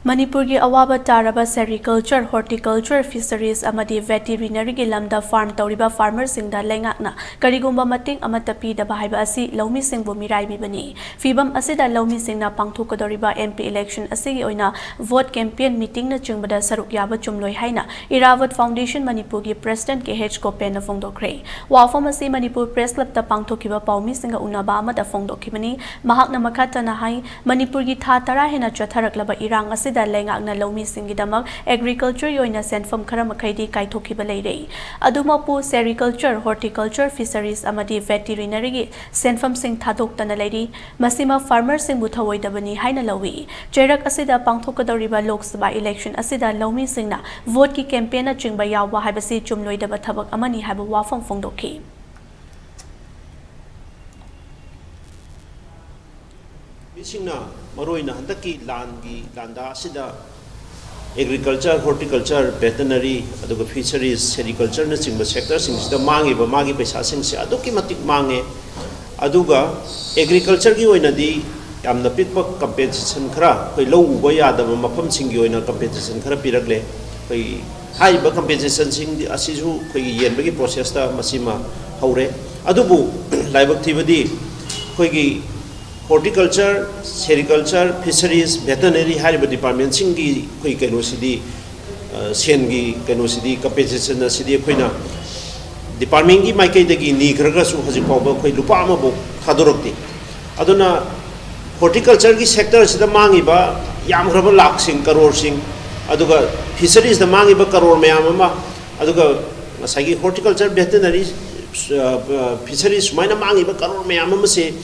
Manipur ki awaba taraba sericulture, horticulture, fisheries amadi veterinary ki lamda farm tauriba farmer singda leingakna karigumba mating amata pidaba haiba asi loumising bu miraibire. Fibam asida loumising na pangthukadoriba MP election asigi oina vote campaign meeting na chungbada saruk yaba chumloi haina Irawat Foundation Manipur ki president KH Kopen na fongdokre. Wafam asi Manipur Press Club ta pangthukiba paumi singa unaba amata fongdokhibani mahakna makata na hai Manipur ki tha tara hena chatharaklaba irang asi da leingakna loumisingi damak agriculture yoina senfam khara makhaidi kaithokhiba leirei adumapu sericulture horticulture fisheries amadi veterinary gi senfam sing thadoktana leiri masima farmer sing bu thawoidabani haina lawi cherak asida pangthokadoriba lok sabha election asida loumisingna vote ki campaign na chingba yawa haibasi chumloidaba thabak amani haiba wafam fongdokhi Misingna maroina handaki landa sida agriculture, horticulture, veterinary, aduga fisheries, sericulture na singba sector singda mangi ba magi paisa sing se aduki matik mange aduga agriculture gi oina di yamna pitba competition khara koi low uba yada ba mafam singi oina competition khara piragle koi hai ba competition sing di asisu koi yen ba gi process ta masima haure adubu laibak thibadi koi gi horticulture, sericulture, fisheries, veterinary hariba department singi koi kanosidi sengi kanosidi competition na sidi koina department gi maikai dagi ni kharaga su haji pawba koi lupa ama bo khadorokti aduna horticulture gi sector sida mangi ba yam khraba lakh sing crore sing aduga fisheries da mangi ba crore mayam ama aduga sagi horticulture veterinary fisheries maina mangi ba crore mayam ama se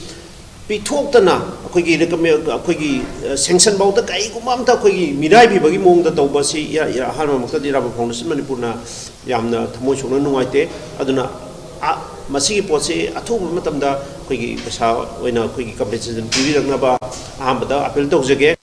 Pitokana, Kogi sanction about the Kaikumamta Kogi, Miraibi, Bagimong, the Tobasi, Hanamaka, the Rabba Foundation, Manipurna, Yamna, Tamoshuna, Nuite, Aduna, Masiki Pose, Atom Matamda, Kogi, Pasa, when a Kogi competition, Piranaba, Ambada, Apple Dogs again.